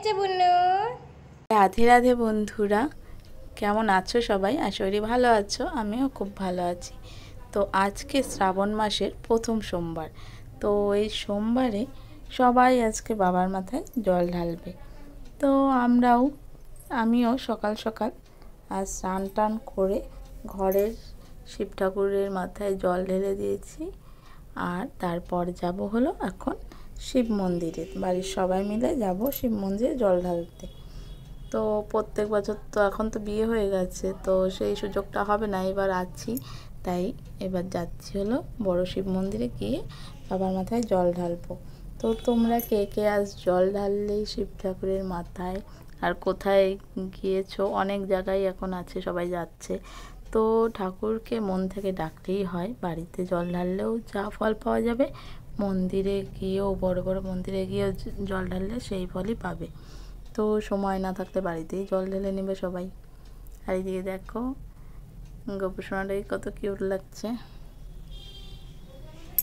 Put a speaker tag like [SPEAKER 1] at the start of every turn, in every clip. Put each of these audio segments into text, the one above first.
[SPEAKER 1] হচ্ছে বুনু।
[SPEAKER 2] রাধে রাধে বন্ধুরা, কেমন আছো সবাই? আশা করি ভালো আছো, আমিও খুব ভালো আছি। তো আজকে শ্রাবণ মাসের প্রথম সোমবার। তো এই সোমবারে সবাই আজকে বাবার মাথায় জল ঢালবে। তো আমিও সকাল সকাল আজ স্নান টান করে ঘরের শিব ঠাকুরের মাথায় জল ঢেলে দিয়েছি। আর তারপর যাব হলো এখন শিব মন্দিরে, বাড়ির সবাই মিলে যাব শিব মন্দিরে জল ঢালতে। তো প্রত্যেক বছর তো এখন তো বিয়ে হয়ে গেছে, তো সেই সুযোগটা হবে না, এবার আছি তাই এবার যাচ্ছি হলো বড় শিব মন্দিরে গিয়ে বাবার মাথায় জল ঢালবো। তো তোমরা কে কে আজ জল ঢাললে শিব ঠাকুরের মাথায়, আর কোথায় গিয়েছো? অনেক জায়গায় এখন আছে, সবাই যাচ্ছে। তো ঠাকুরকে মন থেকে ডাকলেই হয়, বাড়িতে জল ঢাললেও যা ফল পাওয়া যাবে, মন্দিরে গিয়েও বড় বড় মন্দিরে গিয়েও জল ঢাললে সেই ফলই পাবে। তো সময় না থাকলে বাড়িতেই জল ঢেলে নেবে সবাই। আর এইদিকে দেখো গোপুসোনাটাকে কত কিউট লাগছে।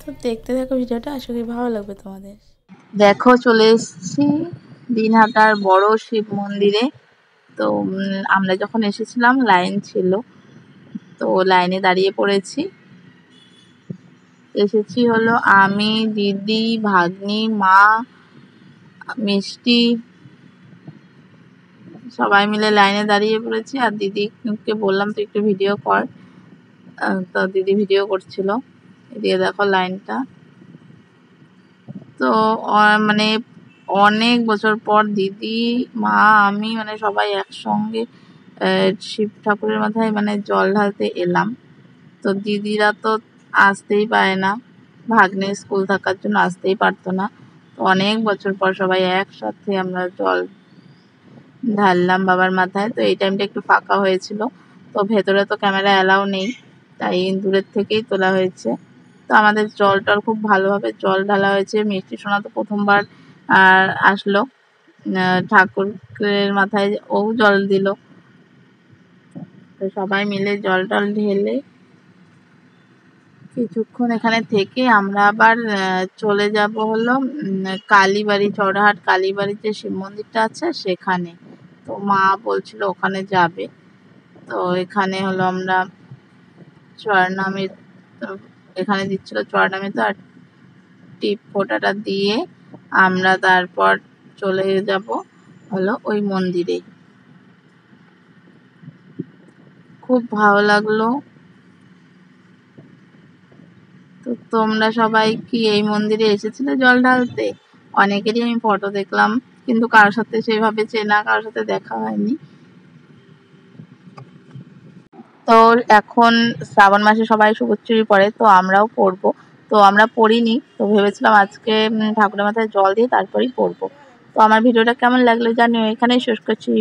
[SPEAKER 2] তো দেখতে দেখো ভিডিওটা, আশা করি ভালো লাগবে তোমাদের। দেখো চলে এসেছি দিনহাটার বড় শিব মন্দিরে। তো আমরা যখন এসেছিলাম লাইন ছিল, তো লাইনে দাঁড়িয়ে পড়েছি। এসেছি হলো আমি, দিদি, ভাগ্নি, মা, মিষ্টি, সবাই মিলে লাইনে দাঁড়িয়ে পড়েছি। আর দিদিকে বললাম তো একটু ভিডিও কর, তো দিদি ভিডিও করছিল। এদিকে দেখো লাইনটা। তো মানে অনেক বছর পর দিদি, মা, আমি মানে সবাই একসঙ্গে শিব ঠাকুরের মাথায় মানে জল ঢালতে এলাম। তো দিদিরা তো আসতেই পারে না, ভাগ্নের স্কুল থাকার জন্য আসতেই পারতো না। তো অনেক বছর পর সবাই একসাথে আমরা জল ঢাললাম বাবার মাথায়। তো এই টাইমটা একটু ফাঁকা হয়েছিল, তো ভেতরে তো ক্যামেরা অ্যালাউ নেই, তাই দূরের থেকেই তোলা হয়েছে। তো আমাদের জল টল খুব ভালোভাবে জল ঢালা হয়েছে। মিষ্টি সোনা তো প্রথমবার আসলো ঠাকুরের মাথায়, ও জল দিল। তো সবাই মিলে জল টল ঢেলে কিছুক্ষণ এখানে থেকে আমরা আবার চলে যাব হলো কালীবাড়ি, চৌরাহাট কালীবাড়ির যে শিব মন্দিরটা আছে সেখানে। তো মা বলছিল ওখানে যাবে। তো এখানে হলো আমরা চরণামৃত, এখানে দিচ্ছিল চরণামৃত আর টিপ ফোঁটাটা দিয়ে আমরা তারপর চলে যাব হলো ওই মন্দিরে। খুব ভালো লাগলো। তো তোমরা সবাই কি এই মন্দিরে এসেছিলে জল ঢালতে? অনেকেরই আমি ফটো দেখলাম, কিন্তু কারোর সাথে সেভাবে চেনা, কারোর সাথে দেখা হয়নি। তো এখন শ্রাবণ মাসে সবাই সুবচ্চুরি পড়ে, তো আমরাও পড়বো। তো আমরা পড়িনি, তো ভেবেছিলাম আজকে ঠাকুরের মাথায় জল দিয়ে তারপরেই পড়বো। তো আমার ভিডিওটা কেমন লাগলো জানিও। এখানেই শেষ করছি।